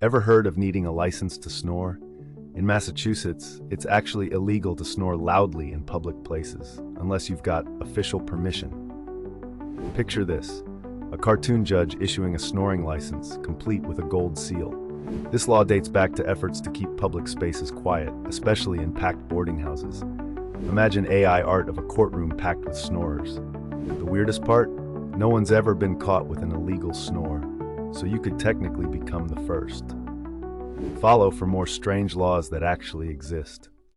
Ever heard of needing a license to snore? In Massachusetts, it's actually illegal to snore loudly in public places, unless you've got official permission. Picture this: a cartoon judge issuing a snoring license, complete with a gold seal. This law dates back to efforts to keep public spaces quiet, especially in packed boarding houses. Imagine AI art of a courtroom packed with snorers. The weirdest part? No one's ever been caught with an illegal snore, so you could technically become the first. Follow for more strange laws that actually exist.